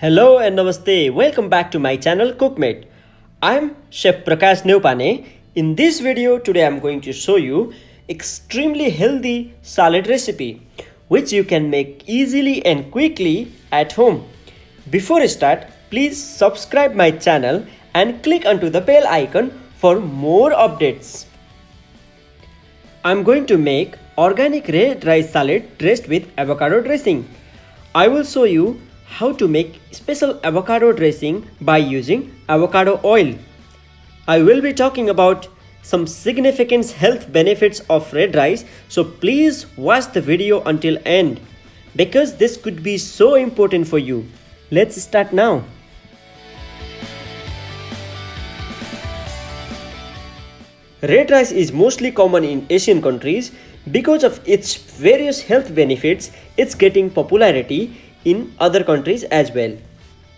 Hello and namaste. Welcome back to my channel Cookmate. I'm Chef Prakash Neupane. In this video today I'm going to show you extremely healthy salad recipe which you can make easily and quickly at home. Before I start, please subscribe my channel and click onto the bell icon for more updates. I'm going to make organic red rice salad dressed with avocado dressing. I will show you how to make special avocado dressing by using avocado oil. I will be talking about some significant health benefits of red rice, so please watch the video until end because this could be so important for you. Let's start now. Red rice is mostly common in Asian countries. Because of its various health benefits, it's getting popularity in other countries as well.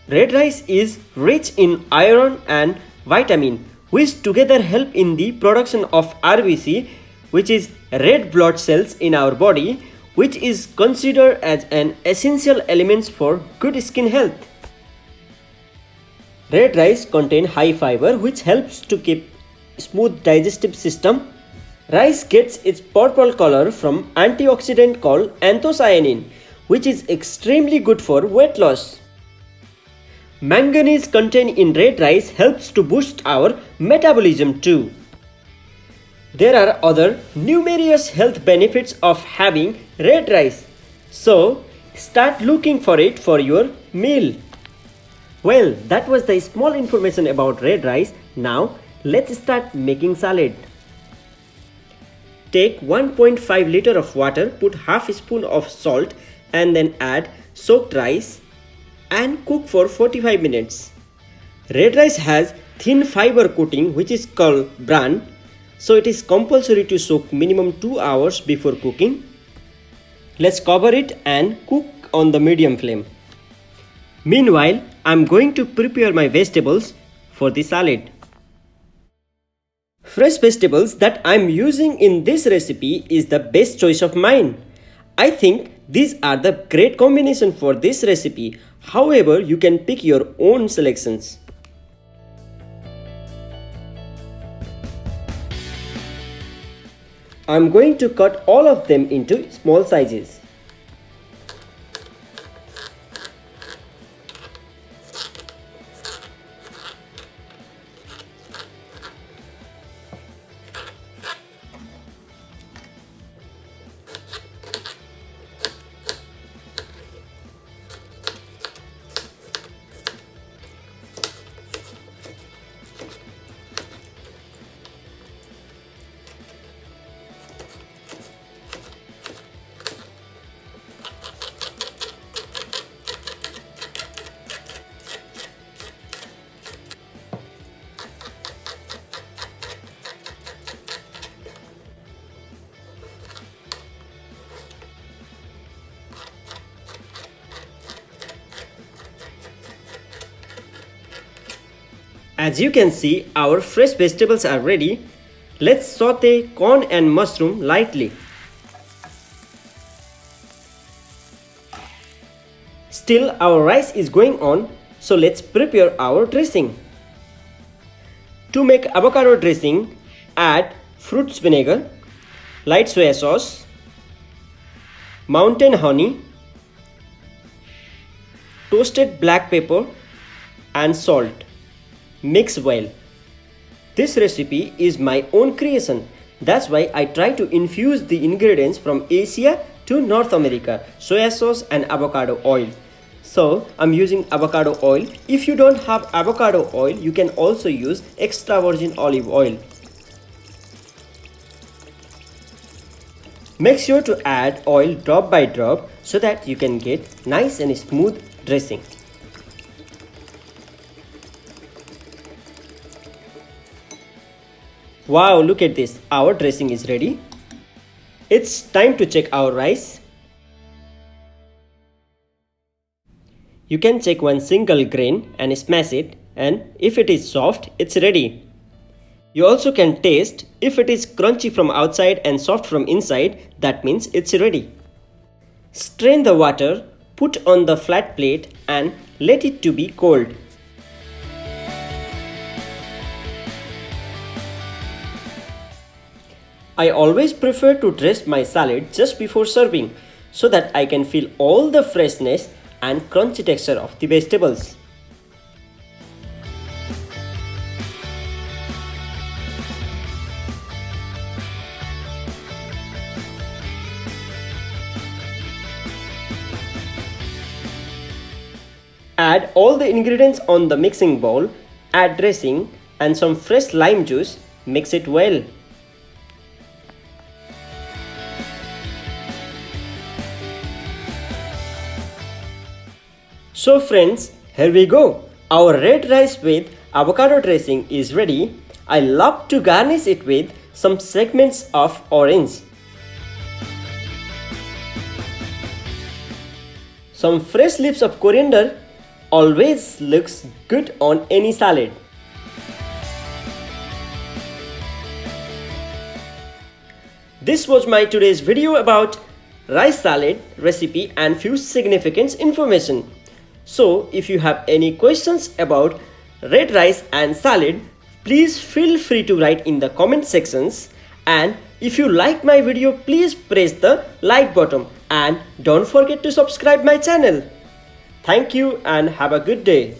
Red rice is rich in iron and vitamin, which together help in the production of RBC, which is red blood cells in our body, which is considered as an essential element for good skin health. Red rice contain high fiber, which helps to keep smooth digestive system. Rice gets its purple color from antioxidant called anthocyanin, which is extremely good for weight loss. Manganese contained in red rice helps to boost our metabolism too. There are other numerous health benefits of having red rice, so start looking for it for your meal. Well, that was the small information about red rice. Now let's start making salad. Take 1.5 liter of water, put half a spoon of salt and then add soaked rice and cook for 45 minutes. Red rice has thin fiber coating which is called bran, so it is compulsory to soak minimum 2 hours before cooking. Let's cover it and cook on the medium flame. Meanwhile, I'm going to prepare my vegetables for the salad. Fresh vegetables that I'm using in this recipe is the best choice of mine. I think these are the great combination for this recipe. However, you can pick your own selections. I'm going to cut all of them into small sizes. As you can see, our fresh vegetables are ready. Let's saute corn and mushroom lightly. Still, our rice is going on, so let's prepare our dressing. To make avocado dressing, add fruits vinegar, light soy sauce, mountain honey, toasted black pepper and salt. Mix well. This recipe is my own creation. That's why I try to infuse the ingredients from Asia to North America, soy sauce and avocado oil. So I'm using avocado oil. If you don't have avocado oil, you can also use extra virgin olive oil. Make sure to add oil drop by drop so that you can get nice and smooth dressing. Wow, look at this. Our dressing is ready. It's time to check our rice. You can check one single grain and smash it, and if it is soft, it's ready. You also can taste. If it is crunchy from outside and soft from inside, that means it's ready. Strain the water, put on the flat plate and let it to be cold. I always prefer to dress my salad just before serving so that I can feel all the freshness and crunchy texture of the vegetables. Add all the ingredients on the mixing bowl, add dressing and some fresh lime juice, mix it well. So friends, here we go. Our red rice with avocado dressing is ready. I love to garnish it with some segments of orange. Some fresh leaves of coriander always looks good on any salad. This was my today's video about rice salad recipe and few significant information. So if you have any questions about red rice and salad, please feel free to write in the comment sections, and if you like my video, please press the like button and don't forget to subscribe my channel. Thank you and have a good day.